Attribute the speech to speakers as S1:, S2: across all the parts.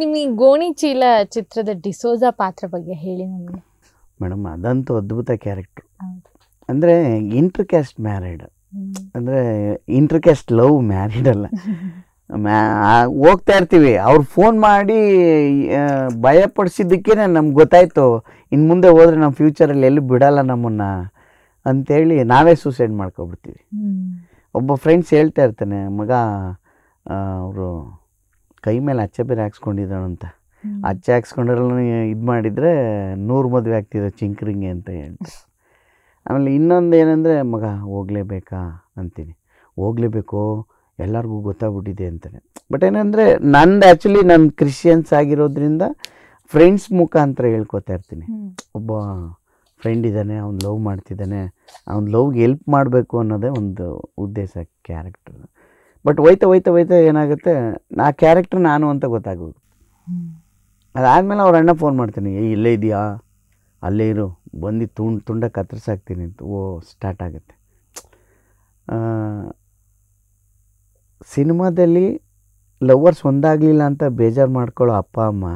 S1: ನಿಮಗೆ ಗೋಣಿ ಚೀಲ ಚಿತ್ರದ ಡಿಸೋಜ ಪಾತ್ರ ಬಗ್ಗೆ ಹೇಳಿ ನಮಗೆ.
S2: ಮೇಡಮ್ ಅದಂತೂ ಅದ್ಭುತ ಕ್ಯಾರೆಕ್ಟ್ರು. ಅಂದರೆ ಇಂಟರ್ ಕ್ಯಾಸ್ಟ್ ಮ್ಯಾರಿಡ್, ಅಂದರೆ ಇಂಟರ್ ಕ್ಯಾಸ್ಟ್ ಲವ್ ಮ್ಯಾರಿಡ್ ಅಲ್ಲ. ಹೋಗ್ತಾ ಇರ್ತೀವಿ, ಅವ್ರು ಫೋನ್ ಮಾಡಿ ಭಯಪಡಿಸಿದ್ದಕ್ಕೇ ನಮ್ಗೆ ಗೊತ್ತಾಯಿತು ಇನ್ನು ಮುಂದೆ ಹೋದರೆ ನಮ್ಮ ಫ್ಯೂಚರಲ್ಲಿ ಎಲ್ಲೂ ಬಿಡಲ್ಲ ನಮ್ಮನ್ನು ಅಂಥೇಳಿ ನಾವೇ ಸೂಸೈಡ್ ಮಾಡ್ಕೊಬಿಡ್ತೀವಿ. ಒಬ್ಬ ಫ್ರೆಂಡ್ಸ್ ಹೇಳ್ತಾ ಇರ್ತಾನೆ, ಮಗ ಅವರು ಕೈ ಮೇಲೆ ಅಚ್ಚೆ ಬೇರೆ ಹಾಕ್ಸ್ಕೊಂಡಿದ್ದಾನಂತ, ಅಚ್ಚೆ ಹಾಕ್ಸ್ಕೊಂಡ್ರಲ್ಲ ಇದು ಮಾಡಿದರೆ 100 ಮದುವೆ ಆಗ್ತಿದೆ ಚಿಂಕ್ರಿಂಗೆ ಅಂತ ಹೇಳ್ತಾರೆ. ಆಮೇಲೆ ಇನ್ನೊಂದು ಏನಂದರೆ, ಮಗ ಹೋಗಲೇಬೇಕಾ ಅಂತೀನಿ, ಹೋಗಲೇಬೇಕು ಎಲ್ಲರಿಗೂ ಗೊತ್ತಾಗ್ಬಿಟ್ಟಿದೆ ಅಂತಾನೆ. ಬಟ್ ಏನಂದರೆ ನಂದು ಆ್ಯಕ್ಚುಲಿ ನಾನು ಕ್ರಿಶ್ಚಿಯನ್ಸ್ ಆಗಿರೋದ್ರಿಂದ ಫ್ರೆಂಡ್ಸ್ ಮುಖಾಂತರ ಹೇಳ್ಕೊತಾ ಇರ್ತೀನಿ. ಒಬ್ಬ ಫ್ರೆಂಡ್ ಇದ್ದಾನೆ, ಅವ್ನು ಲವ್ ಮಾಡ್ತಿದ್ದಾನೆ, ಅವ್ನು ಲವ್ಗೆ ಹೆಲ್ಪ್ ಮಾಡಬೇಕು ಅನ್ನೋದೇ ಒಂದು ಉದ್ದೇಶ ಕ್ಯಾರೆಕ್ಟರ್. ಬಟ್ ಹೋಯ್ತಾ ಏನಾಗುತ್ತೆ, ಆ ಕ್ಯಾರೆಕ್ಟರ್ ನಾನು ಅಂತ ಗೊತ್ತಾಗೋದು. ಅದಾದಮೇಲೆ ಅವ್ರ ಅಣ್ಣ ಫೋನ್ ಮಾಡ್ತಾನೆ, ಇಲ್ಲೇ ಇದೆಯಾ, ಅಲ್ಲೇ ಇರು, ಬಂದು ತುಂಡ ಕತ್ತರಿಸಾಕ್ತೀನಿ ಅಂತ. ಸ್ಟಾರ್ಟ್ ಆಗುತ್ತೆ. ಸಿನಿಮಾದಲ್ಲಿ ಲವರ್ಸ್ ಒಂದಾಗಲಿಲ್ಲ ಅಂತ ಬೇಜಾರು ಮಾಡ್ಕೊಳ್ಳೋ ಅಪ್ಪ ಅಮ್ಮ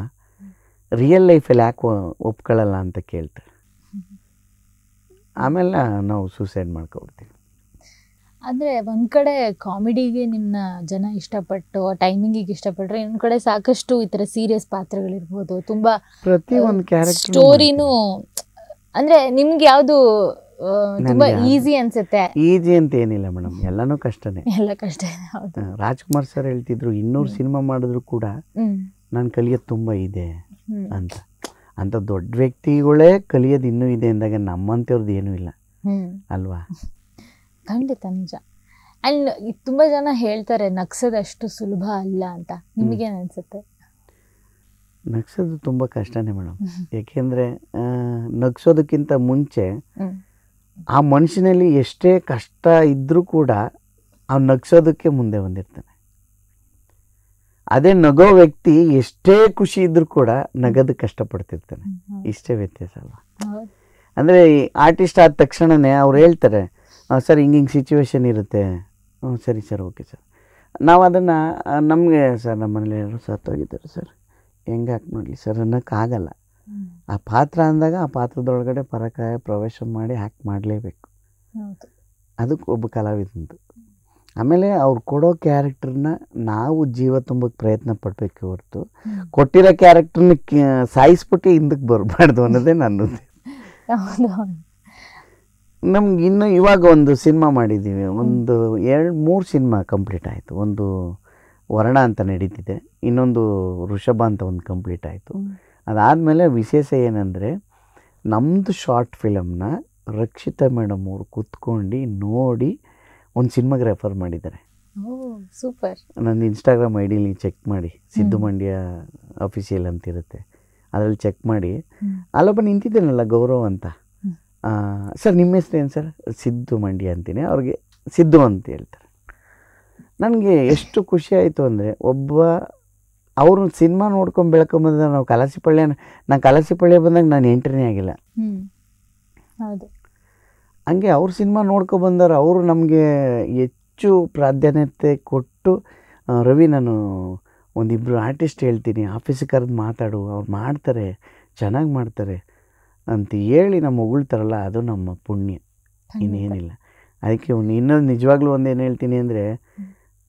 S2: ರಿಯಲ್ ಲೈಫಲ್ಲಿ ಯಾಕೆ ಒಪ್ಕೊಳ್ಳಲ್ಲ ಅಂತ ಕೇಳ್ತಾರೆ. ಆಮೇಲೆ ನಾವು ಸೂಸೈಡ್ ಮಾಡ್ಕೊಬಿಡ್ತೀವಿ.
S1: ಅಂದರೆ ಒಂದು ಕಡೆ ಕಾಮಿಡಿಗೆ ನಿಮ್ಮನ್ನ ಜನ ಇಷ್ಟಪಟ್ಟು ಟೈಮಿಂಗಿಗೆ ಇಷ್ಟಪಟ್ಟರೆ, ಇನ್ನೊಂದು ಕಡೆ ಸಾಕಷ್ಟು ಈ ಥರ ಸೀರಿಯಸ್ ಪಾತ್ರಗಳಿರ್ಬೋದು, ತುಂಬ
S2: ಪ್ರತಿಯೊಂದು ಕ್ಯಾರೆಕ್ಟರ್
S1: ಸ್ಟೋರಿನೂ. ಅಂದರೆ ನಿಮ್ಗೆ ಯಾವುದು ತುಂಬ ಈಸಿ ಅನ್ಸುತ್ತೆ?
S2: ಈಸಿ ಅಂತ ಏನಿಲ್ಲ ಮೇಡಮ್, ಎಲ್ಲನೂ ಕಷ್ಟನೇ,
S1: ಎಲ್ಲ ಕಷ್ಟ ಇದೆ. ಹೌದು,
S2: ರಾಜ್ಕುಮಾರ್ ಸರ್ ಹೇಳ್ತಿದ್ರು 200 ಸಿನಿಮಾ ಮಾಡಿದ್ರು ಕೂಡ ನಾನು ಕಲಿಯೋದು ತುಂಬ ಇದೆ ಅಂತ. ಅಂಥ ದೊಡ್ಡ ವ್ಯಕ್ತಿಗಳೇ ಕಲಿಯೋದು ಇನ್ನೂ ಇದೆ ಅಂದಾಗ ನಮ್ಮಂಥವ್ರದ್ದು ಏನೂ ಇಲ್ಲ ಅಲ್ವಾ?
S1: ಖಂಡಿತ ನಿಜ. ಆ್ಯಂಡ್ ತುಂಬ ಜನ ಹೇಳ್ತಾರೆ ನಗ್ಸೋದಷ್ಟು ಸುಲಭ ಅಲ್ಲ ಅಂತ. ನಿಮಗೇನು ಅನಿಸುತ್ತೆ?
S2: ನಗ್ಸೋದು ತುಂಬ ಕಷ್ಟನೇ ಮೇಡಮ್. ಏಕೆಂದರೆ ನಗ್ಸೋದಕ್ಕಿಂತ ಮುಂಚೆ ಆ ಮನುಷ್ಯನಲ್ಲಿ ಎಷ್ಟೇ ಕಷ್ಟ ಇದ್ದರೂ ಕೂಡ ಅವ್ನು ನಗ್ಸೋದಕ್ಕೆ ಮುಂದೆ ಬಂದಿರ್ತಾನೆ. ಅದೇ ನಗೋ ವ್ಯಕ್ತಿ ಎಷ್ಟೇ ಖುಷಿ ಇದ್ದರೂ ಕೂಡ ನಗೋದಕ್ಕೆ ಕಷ್ಟಪಡ್ತಿರ್ತಾನೆ. ಇಷ್ಟೇ ವ್ಯತ್ಯಾಸ ಅಲ್ವಾ? ಅಂದರೆ ಆರ್ಟಿಸ್ಟ್ ಆದ ತಕ್ಷಣವೇ ಅವ್ರು ಹೇಳ್ತಾರೆ, ಸರ್ ಹಿಂಗೆ ಸಿಚುವೇಶನ್ ಇರುತ್ತೆ, ಸರಿ ಸರ್, ಓಕೆ ಸರ್. ನಾವು ಅದನ್ನು ನಮಗೆ ಸರ್ ನಮ್ಮ ಮನೇಲಿ ಎಲ್ಲರೂ ಸತ್ತೋಗಿದ್ದಾರೆ ಸರ್, ಹೆಂಗೆ ಹಾಕಿ ಮಾಡಲಿ ಸರ್ ಅನ್ನೋಕ್ಕಾಗಲ್ಲ. ಆ ಪಾತ್ರ ಅಂದಾಗ ಆ ಪಾತ್ರದೊಳಗಡೆ ಪರಕಾಯ ಪ್ರವೇಶ ಮಾಡಿ ಹ್ಯಾಕ್ಟ್ ಮಾಡಲೇಬೇಕು. ಅದಕ್ಕೆ ಒಬ್ಬ ಕಲಾವಿದಂದು. ಆಮೇಲೆ ಅವ್ರು ಕೊಡೋ ಕ್ಯಾರೆಕ್ಟರ್ನ ನಾವು ಜೀವ ತುಂಬಕ್ಕೆ ಪ್ರಯತ್ನ ಪಡಬೇಕು ಹೊರತು ಕೊಟ್ಟಿರೋ ಕ್ಯಾರೆಕ್ಟರ್ನ ಸಾಯಿಸ್ಬಿಟ್ಟು ಹಿಂದಕ್ಕೆ ಬರಬಾರ್ದು ಅನ್ನೋದೇ ನನ್ನ ಉದ್ದೇಶ. ನಮ್ಗೆ ಇನ್ನು ಇವಾಗ ಒಂದು ಸಿನಿಮಾ ಮಾಡಿದ್ದೀವಿ, ಒಂದು 2-3 ಸಿನಿಮಾ ಕಂಪ್ಲೀಟ್ ಆಯಿತು. ಒಂದು ವರ್ಣ ಅಂತ ನಡೀತಿದೆ, ಇನ್ನೊಂದು ಋಷಭ ಅಂತ ಒಂದು ಕಂಪ್ಲೀಟ್ ಆಯಿತು. ಅದಾದಮೇಲೆ ವಿಶೇಷ ಏನಂದರೆ, ನಮ್ಮದು ಶಾರ್ಟ್ ಫಿಲಮ್ನ ರಕ್ಷಿತಾ ಮೇಡಮ್ ಅವರು ಕೂತ್ಕೊಂಡು ನೋಡಿ ಒಂದು ಸಿನಿಮಾಗೆ ರೆಫರ್ ಮಾಡಿದ್ದಾರೆ.
S1: ಸೂಪರ್.
S2: ನನ್ನ ಇನ್ಸ್ಟಾಗ್ರಾಮ್ ಐಡಿಲಿ ಚೆಕ್ ಮಾಡಿ, ಸಿದ್ದು ಮಂಡ್ಯ ಅಫಿಷಿಯಲ್ ಅಂತಿರುತ್ತೆ, ಅದರಲ್ಲಿ ಚೆಕ್ ಮಾಡಿ. ಅಲ್ಲೊಬ್ಬ ನಿಂತಿದ್ದೇನಲ್ಲ ಗೌರವ್ ಅಂತ, ಸರ್ ನಿಮ್ಮ ಹೆಸರು ಏನು ಸರ್? ಸಿದ್ದು ಮಂಡ್ಯ ಅಂತೀನಿ, ಅವ್ರಿಗೆ ಸಿದ್ದು ಅಂತ ಹೇಳ್ತಾರೆ. ನನಗೆ ಎಷ್ಟು ಖುಷಿ ಆಯಿತು ಅಂದರೆ, ಒಬ್ಬ ಅವರು ಸಿನಿಮಾ ನೋಡ್ಕೊಂಡು ಬೆಳ್ಕೊಂಬಂದ ನಾವು ನಾನು ಕಲಾಸಿಪಳ್ಳಿ ಬಂದಾಗ ನಾನು ಎಂಟ್ರಿನೇ ಆಗಿಲ್ಲ.
S1: ಹೌದು,
S2: ಹಂಗೆ ಅವ್ರ ಸಿನಿಮಾ ನೋಡ್ಕೊಬಂದವ್ರು ಅವರು ನಮಗೆ ಹೆಚ್ಚು ಪ್ರಾಧಾನ್ಯತೆ ಕೊಟ್ಟು, ರವಿ ನಾನು ಒಂದಿಬ್ಬರು ಆರ್ಟಿಸ್ಟ್ ಹೇಳ್ತೀನಿ, ಆಫೀಸಿಗೆ ಕರೆದು ಮಾತಾಡು, ಅವ್ರು ಮಾಡ್ತಾರೆ, ಚೆನ್ನಾಗಿ ಮಾಡ್ತಾರೆ ಅಂತ ಹೇಳಿ ನಮ್ಮ ಹೊಗಳ್ತಾರಲ್ಲ, ಅದು ನಮ್ಮ ಪುಣ್ಯ, ಇನ್ನೇನಿಲ್ಲ. ಅದಕ್ಕೆ ಇನ್ನೊಂದು ನಿಜವಾಗ್ಲೂ ಒಂದೇನು ಹೇಳ್ತೀನಿ ಅಂದರೆ,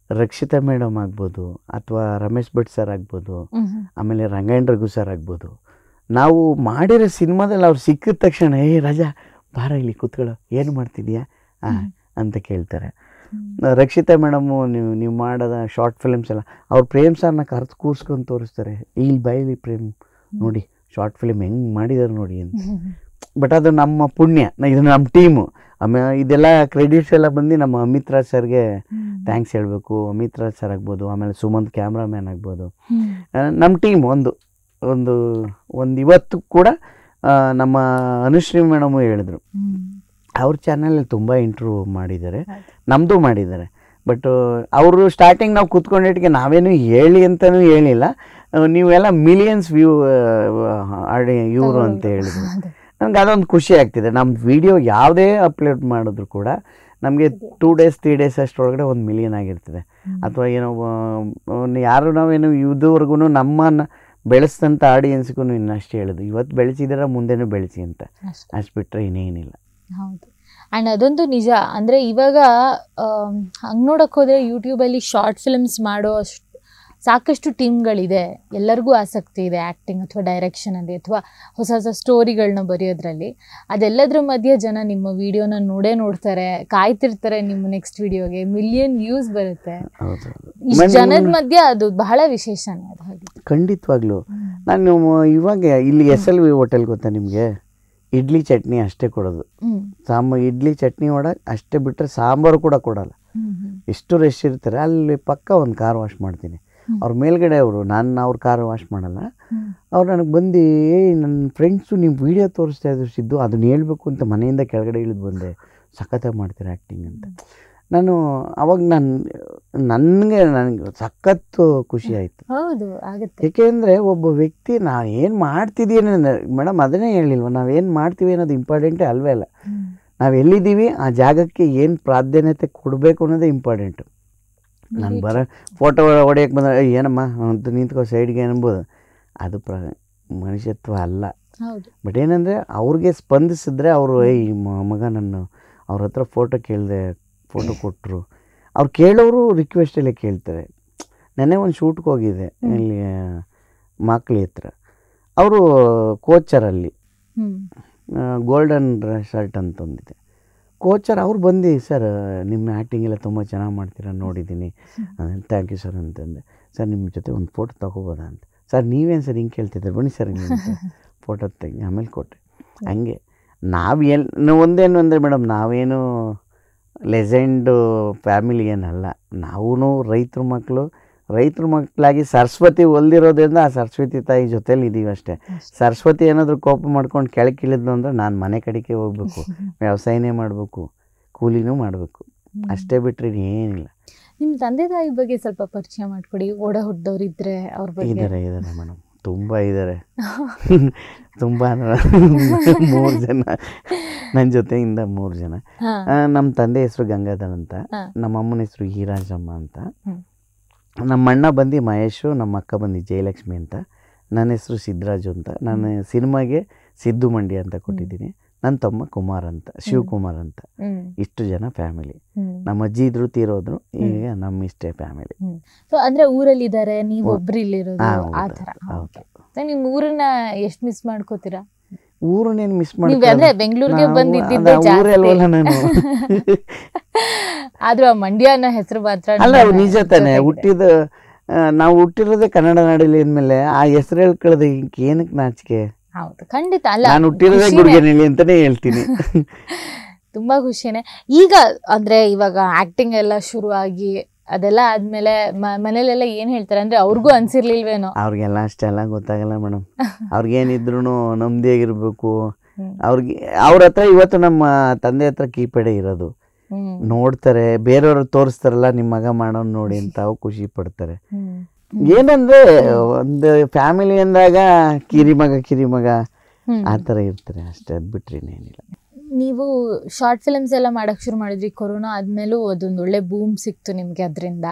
S2: ರಕ್ಷಿತಾ ಮೇಡಮ್ ಆಗ್ಬೋದು, ಅಥವಾ ರಮೇಶ್ ಭಟ್ ಸರ್ ಆಗ್ಬೋದು, ಆಮೇಲೆ ರಂಗಾಯಣ ರಘು ಸರ್ ಆಗ್ಬೋದು, ನಾವು ಮಾಡಿರೋ ಸಿನಿಮಾದಲ್ಲಿ ಅವ್ರು ಸಿಕ್ಕಿದ ತಕ್ಷಣ, ರಾಜಾ ಬಾರ ಇಲ್ಲಿ ಕೂತ್ಕೊಳ್ಳೋ, ಏನು ಮಾಡ್ತಿದ್ಯಾ ಅಂತ ಕೇಳ್ತಾರೆ. ರಕ್ಷಿತಾ ಮೇಡಮು ನೀವು ಮಾಡೋದ ಶಾರ್ಟ್ ಫಿಲಿಮ್ಸ್ ಎಲ್ಲ ಅವ್ರು ಪ್ರೇಮ್ ಸರ್ನ ಕರೆದು ಕೂರಿಸ್ಕೊಂಡು ತೋರಿಸ್ತಾರೆ, ಇಲ್ಲಿ ಬೈಲಿ ಪ್ರೇಮ್ ನೋಡಿ ಶಾರ್ಟ್ ಫಿಲಿಮ್ ಹೆಂಗೆ ಮಾಡಿದಾರೆ ನೋಡಿ ಅಂತ. ಬಟ್ ಅದು ನಮ್ಮ ಪುಣ್ಯ, ಇದು ನಮ್ಮ ಟೀಮು. ಆಮೇಲೆ ಇದೆಲ್ಲ ಕ್ರೆಡಿಟ್ಸ್ ಎಲ್ಲ ಬಂದು ನಮ್ಮ ಅಮಿತ್ ರಾಜ್ ಸರ್ಗೆ ಥ್ಯಾಂಕ್ಸ್ ಹೇಳಬೇಕು. ಅಮಿತ್ ರಾಜ್ ಸರ್ ಆಗ್ಬೋದು, ಆಮೇಲೆ ಸುಮಂತ್ ಕ್ಯಾಮ್ರಾಮ್ಯಾನ್ ಆಗ್ಬೋದು, ನಮ್ಮ ಟೀಮ್ ಒಂದು ಇವತ್ತು ಕೂಡ ನಮ್ಮ ಅನುಶ್ರೀ ಮೇಡಮು ಹೇಳಿದ್ರು, ಅವ್ರ ಚಾನಲಲ್ಲಿ ತುಂಬ ಇಂಟ್ರ್ಯೂ ಮಾಡಿದ್ದಾರೆ, ನಮ್ಮದು ಮಾಡಿದ್ದಾರೆ. ಬಟ್ ಅವರು ಸ್ಟಾರ್ಟಿಂಗ್ ನಾವು ಕೂತ್ಕೊಂಡಿಟ್ಟಿಗೆ ನಾವೇನು ಹೇಳಿ ಅಂತಲೂ ಹೇಳಿಲ್ಲ, ನೀವೆಲ್ಲ ಮಿಲಿಯನ್ಸ್ ವ್ಯೂ ಇವರು ಅಂತ ಹೇಳಿದ್ರು. ನನಗೆ ಅದೊಂದು ಖುಷಿ ಆಗ್ತಿದೆ. ನಮ್ಮ ವಿಡಿಯೋ ಯಾವುದೇ ಅಪ್ಲೋಡ್ ಮಾಡಿದ್ರು ಕೂಡ ನಮಗೆ 2 days 3 days ಅಷ್ಟರೊಳಗಡೆ 1 million ಆಗಿರ್ತದೆ. ಅಥವಾ ಏನೋ ಯಾರು ನಾವೇನು ಇದುವರೆಗೂ ಬೆಳೆಸಿದಂಥ ಆಡಿಯನ್ಸ್ಗೂ ಇನ್ನಷ್ಟು ಹೇಳೋದು, ಇವತ್ತು ಬೆಳೆಸಿದಾರ ಮುಂದೆನೂ ಬೆಳೆಸಿ ಅಂತ, ಅಷ್ಟು ಬಿಟ್ಟರೆ ಇನ್ನೇನಿಲ್ಲ.
S1: ಹೌದು. ಆ್ಯಂಡ್ ಅದೊಂದು ನಿಜ. ಅಂದರೆ ಇವಾಗ ಹಂಗೆ ನೋಡೋಕೆ ಹೋದರೆ ಯೂಟ್ಯೂಬಲ್ಲಿ ಶಾರ್ಟ್ ಫಿಲ್ಮ್ಸ್ ಮಾಡೋ ಸಾಕಷ್ಟು ಟೀಮ್ಗಳಿದೆ, ಎಲ್ಲರಿಗೂ ಆಸಕ್ತಿ ಇದೆ ಆ್ಯಕ್ಟಿಂಗ್ ಅಥವಾ ಡೈರೆಕ್ಷನಲ್ಲಿ ಅಥವಾ ಹೊಸ ಹೊಸ ಸ್ಟೋರಿಗಳನ್ನ ಬರೆಯೋದ್ರಲ್ಲಿ. ಅದೆಲ್ಲದ್ರ ಮಧ್ಯೆ ಜನ ನಿಮ್ಮ ವಿಡಿಯೋನ ನೋಡ್ತಾರೆ, ಕಾಯ್ತಿರ್ತಾರೆ ನಿಮ್ಮ ನೆಕ್ಸ್ಟ್ ವಿಡಿಯೋಗೆ, ಮಿಲಿಯನ್ ವ್ಯೂಸ್ ಬರುತ್ತೆ. ಇಷ್ಟು ಜನದ ಮಧ್ಯೆ ಅದು ಬಹಳ ವಿಶೇಷನೇ ಅದು. ಹಾಗೆ
S2: ಖಂಡಿತವಾಗ್ಲೂ. ನಾನು ಇವಾಗ ಇಲ್ಲಿ SLV ಹೋಟೆಲ್ ಗೊತ್ತಾ ನಿಮಗೆ, ಇಡ್ಲಿ ಚಟ್ನಿ ಅಷ್ಟೇ ಕೊಡೋದು, ಇಡ್ಲಿ ಚಟ್ನಿ ಒಳಗೆ ಅಷ್ಟೇ ಬಿಟ್ಟರೆ ಸಾಂಬಾರು ಕೂಡ ಕೊಡೋಲ್ಲ. ಎಷ್ಟು ರಶ್ ಇರ್ತಾರೆ ಅಲ್ಲಿ. ಪಕ್ಕ ಒಂದು ಕಾರ್ ವಾಶ್ ಮಾಡ್ತೀನಿ, ಅವ್ರ ಮೇಲ್ಗಡೆ ಅವರು, ನಾನು ಅವ್ರ ಕಾರ್ ವಾಶ್ ಮಾಡಲ್ಲ. ಅವ್ರು ನನಗೆ ಬಂದು ನನ್ನ ಫ್ರೆಂಡ್ಸು ನಿಮ್ಮ ವೀಡಿಯೋ ತೋರಿಸ್ತಾ ಇದ್ರು ಸಿದ್ದು, ಅದನ್ನ ಹೇಳ್ಬೇಕು ಅಂತ ಮನೆಯಿಂದ ಕೆಳಗಡೆ ಇಳಿದು ಬಂದೆ, ಸಖತ್ತಾಗಿ ಮಾಡ್ತೀರ ಆ್ಯಕ್ಟಿಂಗ್ ಅಂತ. ಅವಾಗ ನನಗೆ ಸಖತ್ತು ಖುಷಿ ಆಯಿತು.
S1: ಹೌದು, ಆಗುತ್ತೆ.
S2: ಏಕೆಂದರೆ ಒಬ್ಬ ವ್ಯಕ್ತಿ ನಾವು ಏನು ಮಾಡ್ತಿದ್ದೀವಿ ಮೇಡಮ್, ಅದನ್ನೇ ಹೇಳಿಲ್ವ, ನಾವೇನು ಮಾಡ್ತೀವಿ ಅನ್ನೋದು ಇಂಪಾರ್ಟೆಂಟೇ ಅಲ್ವೇ ಅಲ್ಲ. ನಾವು ಎಲ್ಲಿದ್ದೀವಿ ಆ ಜಾಗಕ್ಕೆ ಏನು ಪ್ರಾಧಾನ್ಯತೆ ಕೊಡಬೇಕು ಅನ್ನೋದೇ ಇಂಪಾರ್ಟೆಂಟು. ನಾನು ಫೋಟೋ ಹೊಡೆಯೋಕ್ಕೆ ಬಂದರೆ ಏನಮ್ಮ ಅಂತ ನಿಂತ್ಕೋ ಸೈಡ್ಗೆ ಅನ್ಬೋದು, ಅದು ಮನುಷ್ಯತ್ವ ಅಲ್ಲ. ಬಟ್ ಏನಂದರೆ ಅವ್ರಿಗೆ ಸ್ಪಂದಿಸಿದ್ರೆ ಅವರು ಈ ಮಗ ನನ್ನ ಅವ್ರ ಹತ್ರ ಫೋಟೋ ಕೇಳಿದೆ, ಫೋಟೋ ಕೊಟ್ಟರು, ಅವ್ರು ಕೇಳೋರು ರಿಕ್ವೆಸ್ಟಲ್ಲೇ ಕೇಳ್ತಾರೆ. ನೆನ್ನೆ ಒಂದು ಶೂಟ್ಗೆ ಹೋಗಿದ್ದೆ ಇಲ್ಲಿ ಮಾಕ್ಲಿ ಹತ್ರ, ಅವರು ಕೋಚರಲ್ಲಿ ಗೋಲ್ಡನ್ ಶರ್ಟ್ ಅಂತ ಒಂದಿದೆ, ಕೋಚರ್ ಅವ್ರು ಬಂದು ಸರ್ ನಿಮ್ಮ ಆ್ಯಕ್ಟಿಂಗ್ ಎಲ್ಲ ತುಂಬ ಚೆನ್ನಾಗಿ ಮಾಡ್ತೀರ ನೋಡಿದ್ದೀನಿ, ಥ್ಯಾಂಕ್ ಯು ಸರ್ ಅಂತಂದೆ. ಸರ್ ನಿಮ್ಮ ಜೊತೆ ಒಂದು ಫೋಟೋ ತೊಗೋಬೋದಾ ಅಂತ. ಸರ್ ನೀವೇನು ಸರ್ ಹಿಂಗೆ ಕೇಳ್ತಿದ್ದಾರೆ, ಬನ್ನಿ ಸರ್ ಹಿಂಗೆ ಫೋಟೋ ತೆಗಿ, ಆಮೇಲೆ ಕೊಟ್ಟೆ. ಹಂಗೆ ಒಂದೇನು ಅಂದರೆ ಮೇಡಮ್, ನಾವೇನು ಲೆಜೆಂಡು ಫ್ಯಾಮಿಲಿ ಏನಲ್ಲ, ನಾವೂ ರೈತರ ಮಕ್ಕಳಾಗಿ ಸರಸ್ವತಿ ಒಲ್ದಿರೋದ್ರಿಂದ ಆ ಸರಸ್ವತಿ ತಾಯಿ ಜೊತೇಲಿ ಇದ್ದೀವಿ ಅಷ್ಟೇ. ಸರಸ್ವತಿ ಏನಾದರೂ ಕೋಪ ಮಾಡ್ಕೊಂಡು ಕೆಳಗೆ ಇಳಿದ್ಲು ಅಂದರೆ ನಾನು ಮನೆ ಕಡೆಗೆ ಹೋಗ್ಬೇಕು, ವ್ಯವಸಾಯನೇ ಮಾಡಬೇಕು, ಕೂಲಿನೂ ಮಾಡಬೇಕು, ಅಷ್ಟೇ ಬಿಟ್ಟರೆ ಏನಿಲ್ಲ.
S1: ನಿಮ್ಮ ತಂದೆ ತಾಯಿ ಬಗ್ಗೆ ಸ್ವಲ್ಪ ಪರಿಚಯ ಮಾಡಿಕೊಡಿ. ಓಡ ಹುಟ್ಟಿದವ್ರು ಇದ್ದರೆ ಅವ್ರ ಬಗ್ಗೆ.
S2: ಇದ್ದಾರೆ ಮೇಡಮ್, ತುಂಬ ಇದ್ದಾರೆ, ತುಂಬ 3 ಜನ, ನನ್ನ ಜೊತೆಯಿಂದ 3 ಜನ. ನಮ್ಮ ತಂದೆ ಹೆಸರು ಗಂಗಾಧರ್ ಅಂತ, ನಮ್ಮ ಅಮ್ಮನ ಹೆಸರು ಹೀರಾಜಮ್ಮ ಅಂತ, ನಮ್ಮ ಅಣ್ಣ ಬಂದು ಮಹೇಶು, ನಮ್ಮ ಅಕ್ಕ ಬಂದು ಜಯಲಕ್ಷ್ಮಿ ಅಂತ, ನನ್ನ ಹೆಸರು ಸಿದ್ದರಾಜು ಅಂತ. ನಾನು ಸಿನಿಮಾಗೆ ಸಿದ್ದು ಮಂಡ್ಯ ಅಂತ ಕೊಟ್ಟಿದ್ದೀನಿ. ನನ್ನ ತಮ್ಮ ಕುಮಾರ್ ಅಂತ, ಶಿವಕುಮಾರ್ ಅಂತ. ಇಷ್ಟು ಜನ ಫ್ಯಾಮಿಲಿ. ನಮ್ಮ ಅಜ್ಜಿ ಇದ್ರು ತೀರೋದ್ರು, ಈಗ ನಮ್ಮ ಇಷ್ಟೇ ಫ್ಯಾಮಿಲಿ.
S1: ಸೊ ಅಂದ್ರೆ ಊರಲ್ಲಿ ಇದ್ದಾರೆ, ನೀವು ಒಬ್ರು ಇಲ್ಲಿರೋದು ಆ ಥರ. ನಿಮ್ಮ ಊರನ್ನ ಎಷ್ಟು ಮಿಸ್ ಮಾಡ್ಕೋತೀರಾ?
S2: ಊರನ್ನೇನು ಮಿಸ್ ಮಾಡ್ತೀವಿ
S1: ಅಂದ್ರೆ ಬೆಂಗಳೂರಿಗೆ ಬಂದಿದ್ದೆ
S2: ನಾನು.
S1: ಆದ್ರೂ ಆ ಮಂಡ್ಯ ಅನ್ನೋ ಹೆಸರು ಮಾತ್ರ
S2: ಅಲ್ಲ, ನಿಜ ತಾನೆ. ನಾವು ಹುಟ್ಟಿರೋದೇ ಕನ್ನಡ ನಾಡಲ್ಲಿ ಅಂದಮೇಲೆ ಆ ಹೆಸರು ಹೇಳ್ಕೊಳ್ಳೋದು ಏನಕ್ಕೆ ನಾಚಿಕೆ?
S1: ಹೌದು, ಖಂಡಿತ. ಅಲ್ಲ,
S2: ನಾನು ಹುಟ್ಟಿರೋದೇ ಗುಡಿಗೆನಹಳ್ಳಿ ಅಂತಾನೆ ಹೇಳ್ತೀನಿ.
S1: ತುಂಬಾ ಖುಷಿನೇ. ಈಗ ಅಂದ್ರೆ ಇವಾಗ ಆಕ್ಟಿಂಗ್ ಎಲ್ಲ ಶುರು ಆಗಿ ಅದೆಲ್ಲ ಆದ್ಮೇಲೆ ಮನೇಲೆಲ್ಲ ಏನ್ ಹೇಳ್ತಾರೆ ಅಂದ್ರೆ ಅವ್ರಿಗೂ ಅನ್ಸಿರ್ಲಿಲ್ವೇನೋ?
S2: ಅವ್ರಿಗೆಲ್ಲ ಅಷ್ಟೆಲ್ಲ ಗೊತ್ತಾಗಲ್ಲ ಮೇಡಮ್. ಅವ್ರಿಗೇನಿದ್ರು ನಮ್ದಿಯಾಗಿರ್ಬೇಕು. ಅವ್ರ ಹತ್ರ ಇವತ್ತು ನಮ್ಮ ತಂದೆ ಹತ್ರ ಕೀಪ್ಯಾಡೇ ಇರೋದು. ನೋಡ್ತಾರೆ, ಬೇರೆಯವ್ರು ತೋರಿಸ್ತಾರಲ್ಲ ನಿಮ್ಮ ಮಗ ಮಾಡೋನ್ ನೋಡಿ ಅಂತ, ಅವು ಖುಷಿ ಪಡ್ತಾರೆ. ಏನಂದ್ರೆ ಒಂದು ಫ್ಯಾಮಿಲಿ ಅಂದಾಗ ಕಿರಿಮಗ ಆ ಥರ ಇರ್ತಾರೆ ಅಷ್ಟೇ, ಅದು ಬಿಟ್ರೆ ಏನಿಲ್ಲ.
S1: ನೀವು ಶಾರ್ಟ್ ಫಿಲ್ಮ್ಸ್ ಎಲ್ಲ ಮಾಡಕ್ಕೆ ಶುರು ಮಾಡಿದ್ರಿ, ಕೊರೋನಾ ಆದಮೇಲೂ ಅದೊಂದು ಒಳ್ಳೆ ಬೂಮ್ ಸಿಕ್ತು ನಿಮಗೆ. ಅದರಿಂದ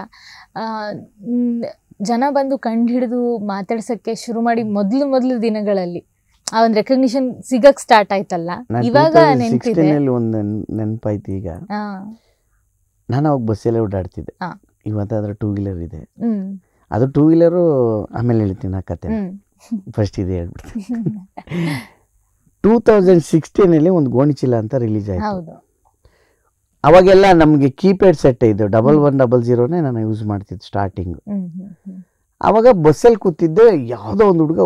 S1: ಜನ ಬಂದು ಕಂಡು ಹಿಡಿದು ಮಾತಾಡ್ಸೋಕ್ಕೆ ಶುರು ಮಾಡಿ ಮೊದಲು ದಿನಗಳಲ್ಲಿ ಆ ಒಂದು ರೆಕಗ್ನಿಷನ್ ಸಿಗಕ್ಕೆ ಸ್ಟಾರ್ಟ್ ಆಯ್ತಲ್ಲ, ಇವಾಗ ನೆನಪಿದೆ?
S2: ಒಂದು ನೆನಪಾಯ್ತು. ಈಗ ನಾನು ಅವಾಗ ಬಸ್ಸಲ್ಲೇ ಓಡಾಡ್ತಿದ್ದೆ, ಇವತ್ತಾದ್ರೆ 2 ವೀಲರ್ ಇದೆ. ಅದು 2 ವೀಲರು ಆಮೇಲೆ ಹೇಳ್ತೀನಿ ಆ ಕತೆ. ಫಸ್ಟ್ ಇದೆ ಹೇಳ್ಬಿಡ್ತೀನಿ. 2016 ಒಂದು ಗೋಣಿಚೀಲ ಅಂತ ರಿಲೀಸ್ ಆಯಿತು. ಅವಾಗೆಲ್ಲ ನಮಗೆ ಕೀಪ್ಯಾಡ್ ಸೆಟ್ ಇದು 1100ನೇ ನಾನು ಯೂಸ್ ಮಾಡ್ತಿದ್ದೆ ಸ್ಟಾರ್ಟಿಂಗು. ಅವಾಗ ಬಸ್ಸಲ್ಲಿ ಕೂತಿದ್ದೆ, ಯಾವುದೋ ಒಂದು ಹುಡುಗ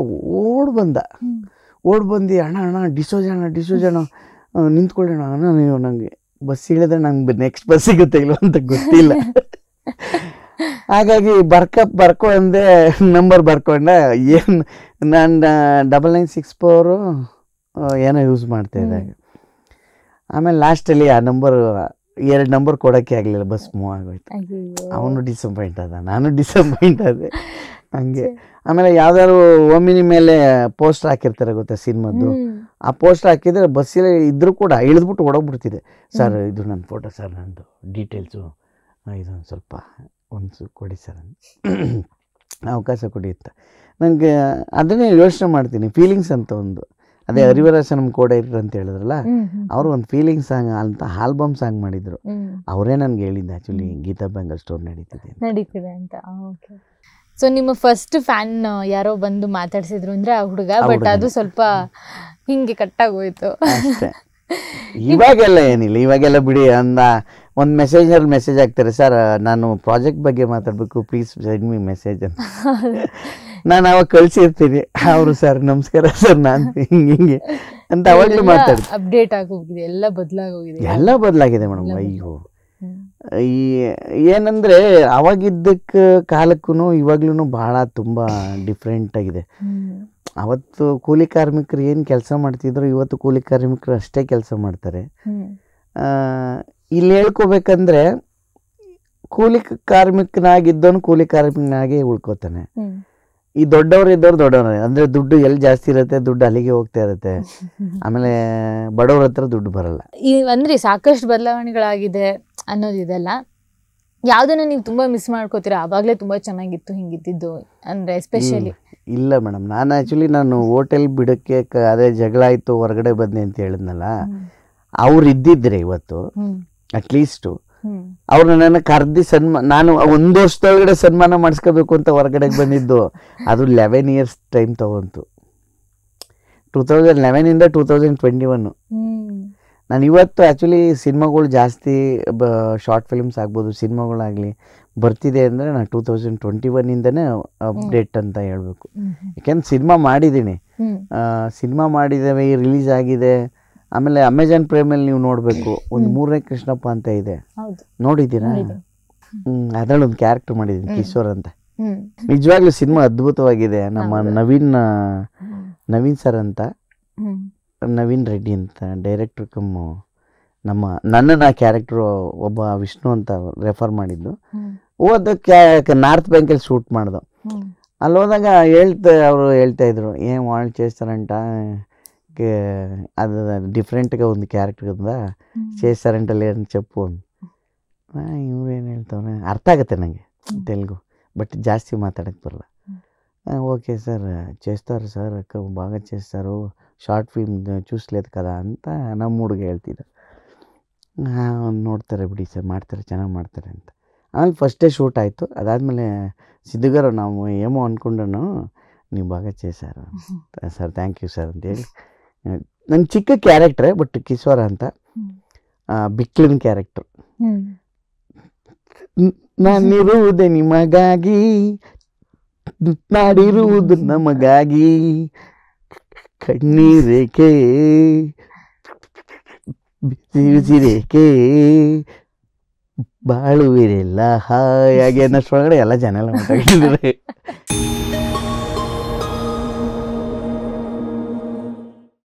S2: ಓಡ್ ಬಂದು ಅಣ್ಣ ಡಿಸೋಜಣ ನಿಂತ್ಕೊಳ್ಳೋಣ ಅಣ್ಣ, ನೀವು ನನಗೆ ಬಸ್ ಇಳಿದ್ರೆ ನಂಗೆ ನೆಕ್ಸ್ಟ್ ಬಸ್ ಸಿಗುತ್ತೆ ಇಲ್ವ ಅಂತ ಗೊತ್ತಿಲ್ಲ. ಹಾಗಾಗಿ ಬರ್ಕೊಂಡೆ, ನಂಬರ್ ಬರ್ಕೊಂಡೆ. ಏನು ನಾನು 9964 ಏನೋ ಯೂಸ್ ಮಾಡ್ತಾ ಇದ್ದಾಗ, ಆಮೇಲೆ ಲಾಸ್ಟಲ್ಲಿ ಆ ನಂಬರ್ 2 ನಂಬರ್ ಕೊಡೋಕ್ಕೆ ಆಗಲಿಲ್ಲ, ಬಸ್ ಮೂವ್ ಆಗೋಯ್ತು. ಅವನು ಡಿಸಪಾಯಿಂಟ್ ಆದ, ನಾನು ಡಿಸಪಾಯಿಂಟ್ ಆದೆ. ಹಂಗೆ ಆಮೇಲೆ ಯಾವ್ದಾದ್ರು ಒಮ್ಮಿನಿ ಮೇಲೆ ಪೋಸ್ಟರ್ ಹಾಕಿರ್ತಾರೆ ಗೊತ್ತಾ ಸಿನಿಮಾದ್ದು, ಆ ಪೋಸ್ಟರ್ ಹಾಕಿದ್ರೆ ಬಸ್ಸಲ್ಲಿ ಇದ್ರೂ ಕೂಡ ಇಳಿದ್ಬಿಟ್ಟು ಹೊಡೋಗ್ಬಿಡ್ತಿದೆ. ಸರ್ ಇದು ನನ್ನ ಫೋಟೋ ಸರ್, ನಂದು ಡೀಟೇಲ್ಸು ಇದೊಂದು ಸ್ವಲ್ಪ ಒಂದು ಕೊಡಿ ಸರ್, ಅವಕಾಶ ಕೊಡಿ ಅಂತ. ನನಗೆ ಅದನ್ನೇ ಯೋಚನೆ ಮಾಡ್ತೀನಿ. ಫೀಲಿಂಗ್ಸ್ ಅಂತ ಒಂದು, ಅದೇ ಹರಿವರಾಸನಂ ಕೋಡೈರ್ ಅಂತ ಹೇಳಿದ್ರಲ್ಲ, ಅವರು ಒಂದು ಫೀಲಿಂಗ್ ಸಾಂಗ್ ಅಂತ ಆಲ್ಬಮ್ ಸಾಂಗ್ ಮಾಡಿದ್ರು. ಅವರೇ ನನಗೆ ಹೇಳಿದ್ದು ಆ್ಯಕ್ಚುಲಿ ಗೀತಾ ಬ್ಯಾಂಗಲ್ ಸ್ಟೋರ್ ನಡೀತಿದೆ
S1: ಅಂತ. ಸೊ ನಿಮ್ಮ ಫಸ್ಟ್ ಫ್ಯಾನ್ ಯಾರೋ ಬಂದು ಮಾತಾಡ್ಸಿದ್ರು ಅಂದ್ರೆ ಆ ಹುಡುಗ, ಬಟ್ ಅದು ಸ್ವಲ್ಪ ಹಿಂಗೆ ಕಟ್ಟಾಗೋಯ್ತು
S2: ಅಷ್ಟೇ. ಇವಾಗೆಲ್ಲ ಏನಿಲ್ಲ, ಇವಾಗೆಲ್ಲ ಬಿಡಿ. ಒಂದು ಮೆಸೇಜಲ್ಲಿ ಮೆಸೇಜ್ ಹಾಕ್ತಾರೆ, ಸರ್ ನಾನು ಪ್ರಾಜೆಕ್ಟ್ ಬಗ್ಗೆ ಮಾತಾಡಬೇಕು, ಪ್ಲೀಸ್ ಸೆಂಡ್ ಮಿ ಮೆಸೇಜ್ ಅಂತ. ನಾನು ಅವಾಗ ಕಳಿಸಿರ್ತೀನಿ, ಅವರು ಸರ್ ನಮಸ್ಕಾರ ಸರ್ ನಾನು ಹಿಂಗೆ ಅಂತ ಅವಾಗಲೂ ಮಾತಾಡ್ತೀನಿ.
S1: ಅಪ್ಡೇಟ್ ಆಗೋಗಿದೆ, ಎಲ್ಲ
S2: ಬದಲಾಗಿದೆ ಮೇಡಮ್. ಅಯ್ಯೋ, ಈ ಏನಂದರೆ ಅವಾಗಿದ್ದಕ್ಕೆ ಕಾಲಕ್ಕೂ ಇವಾಗ್ಲೂ ಭಾಳ ತುಂಬ ಡಿಫ್ರೆಂಟ್ ಆಗಿದೆ. ಅವತ್ತು ಕೂಲಿ ಕಾರ್ಮಿಕರು ಏನು ಕೆಲಸ ಮಾಡ್ತಿದ್ರು, ಇವತ್ತು ಕೂಲಿ ಕಾರ್ಮಿಕರು ಅಷ್ಟೇ ಕೆಲಸ ಮಾಡ್ತಾರೆ. ಇಲ್ಲಿ ಹೇಳ್ಕೊಬೇಕಂದ್ರೆ ಕೂಲಿ ಕಾರ್ಮಿಕನಾಗಿದ್ದವನು ಕೂಲಿ ಕಾರ್ಮಿಕನಾಗೆ ಉಳ್ಕೋತಾನೆ. ಈ ದೊಡ್ಡವ್ರು ಅಂದರೆ ದುಡ್ಡು ಎಲ್ಲಿ ಜಾಸ್ತಿ ಇರುತ್ತೆ, ದುಡ್ಡು ಅಲ್ಲಿಗೆ ಹೋಗ್ತಾ ಇರುತ್ತೆ. ಆಮೇಲೆ ಬಡವ್ರ ಹತ್ರ ದುಡ್ಡು ಬರಲ್ಲ.
S1: ಅಂದ್ರೆ ಸಾಕಷ್ಟು ಬದಲಾವಣೆಗಳಾಗಿದೆ ಅನ್ನೋದಿದೆಲ್ಲ. ಯಾವುದನ್ನ ನೀವು ತುಂಬ ಮಿಸ್ ಮಾಡ್ಕೋತೀರಾ? ಆವಾಗಲೇ ತುಂಬ ಚೆನ್ನಾಗಿತ್ತು ಹಿಂಗಿದ್ದು ಅಂದರೆ ಎಸ್ಪೆಷಲಿ?
S2: ಇಲ್ಲ ಮೇಡಮ್, ನಾನು ಆ್ಯಕ್ಚುಲಿ ಹೋಟೆಲ್ ಬಿಡೋಕ್ಕೆ ಅದೇ ಜಗಳ ಆಯಿತು, ಹೊರಗಡೆ ಬಂದೆ ಅಂತ ಹೇಳಿದ್ನಲ್ಲ, ಅವ್ರು ಇದ್ದಿದ್ರೆ ಇವತ್ತು ಅಟ್ಲೀಸ್ಟು ಅವ್ರು ನನ್ನನ್ನು ಕರೆದಿ ನಾನು ಒಂದು ವರ್ಷದೊಳಗಡೆ ಸನ್ಮಾನ ಮಾಡಿಸ್ಕೋಬೇಕು ಅಂತ ಹೊರಗಡೆಗೆ ಬಂದಿದ್ದು. ಅದು 11 years ಟೈಮ್ ತಗೊಂತು. 2011ಇಂದ 2021. ನಾನು ಇವತ್ತು ಆ್ಯಕ್ಚುಲಿ ಸಿನಿಮಾಗಳು ಜಾಸ್ತಿ ಶಾರ್ಟ್ ಫಿಲ್ಮ್ಸ್ ಆಗ್ಬೋದು, ಸಿನಿಮಾಗಳಾಗಲಿ ಬರ್ತಿದೆ ಅಂದರೆ ನಾನು 2021ಇಂದನೇ ಅಪ್ಡೇಟ್ ಅಂತ ಹೇಳ್ಬೇಕು. ಯಾಕೆಂದ್ರೆ ಸಿನಿಮಾ ಮಾಡಿದ್ದೀನಿ, ಸಿನಿಮಾ ಮಾಡಿದ್ದೇವೆ, ರಿಲೀಸ್ ಆಗಿದೆ. ಆಮೇಲೆ ಅಮೆಜಾನ್ ಪ್ರೈಮಲ್ಲಿ ನೀವು ನೋಡಬೇಕು, ಒಂದು 3ನೇ ಕೃಷ್ಣಪ್ಪ ಅಂತ ಇದೆ, ನೋಡಿದ್ದೀರಾ? ಅದರಲ್ಲಿ ಒಂದು ಕ್ಯಾರೆಕ್ಟರ್ ಮಾಡಿದ್ದೀನಿ, ಕಿಶೋರ್ ಅಂತ. ನಿಜವಾಗ್ಲೂ ಸಿನಿಮಾ ಅದ್ಭುತವಾಗಿದೆ. ನಮ್ಮ ನವೀನ್ ಸರ್ ಅಂತ, ನವೀನ್ ರೆಡ್ಡಿ ಅಂತ ಡೈರೆಕ್ಟ್ರ್ ಕಮ್ಮು ನನ್ನನ್ನು ಕ್ಯಾರೆಕ್ಟ್ರು ಒಬ್ಬ ವಿಷ್ಣು ಅಂತ ರೆಫರ್ ಮಾಡಿದ್ದು. ಓದಕ್ಕೆ ನಾರ್ತ್ ಬ್ಯಾಂಕಲ್ಲಿ ಶೂಟ್ ಮಾಡ್ದು. ಅಲ್ಲಿ ಹೋದಾಗ ಅವರು ಹೇಳ್ತಾ ಇದ್ರು, ಏನು వాళ్ళు చేస్తారంట, ಅದು ಡಿಫ್ರೆಂಟ್గా ఉంది ಕ್ಯಾರೆಕ್ಟರ್ కదా చేస్తారంట లేదని చెప్పు. ಇವ್ರೇನು ಹೇಳ್ತವ್ರೆ, అర్థం ಆಗುತ್ತೆ ನನಗೆ తెలుగు, బట్ జాస్తి మాట్లాడಕ್ಕೆ బరల. ఓకే సార్ చేస్తారు సార్, బాగా చేస్తారు, ಶಾರ್ಟ್ ಫಿಲ್ಮ್ చూసలేదు కదా ಅಂತ ನಮ್ಮ ಹುಡುಗ ಹೇಳ್ತಿದ್ದ. ನೋಡ್ತಾರೆ ಬಿಡಿ ಸರ್, ಮಾಡ್ತಾರೆ, ಚೆನ್ನಾಗಿ ಮಾಡ್ತಾರೆ ಅಂತ. ಆಮೇಲೆ ಫಸ್ಟೇ ಶೂಟ್ ಆಯಿತು. ಅದಾದಮೇಲೆ ಸಿದ್ದುಗಾರು ನಾವು ఏమో ಅಂದ್ಕೊಂಡನು, ನೀವು బాగా చేశారు ಸರ್, ಥ್ಯಾಂಕ್ ಯು ಸರ್ ಅಂತೇಳಿ. ನನ್ನ ಚಿಕ್ಕ ಕ್ಯಾರೆಕ್ಟ್ರೇ, ಬಟ್ ಕಿಶೋರ ಅಂತ ಬಿಕ್ಲಿನ ಕ್ಯಾರೆಕ್ಟರ್. ನಾನಿರುವುದೇ ನಿಮಗಾಗಿ, ನಾಡಿರುವುದು ನಮಗಾಗಿ, ಕಣ್ಣೀರೇಕೆ ಬಿಸಿರೇಕೆ ಬಾಳುವಿರೆಲ್ಲ ಹಾಯಾಗಿ ಅನ್ನೋಷ್ಟೊಳಗಡೆ ಎಲ್ಲ ಜನ ಎಲ್ಲ ಮಾತಾಡ್ತಿದ್ದಾರೆ.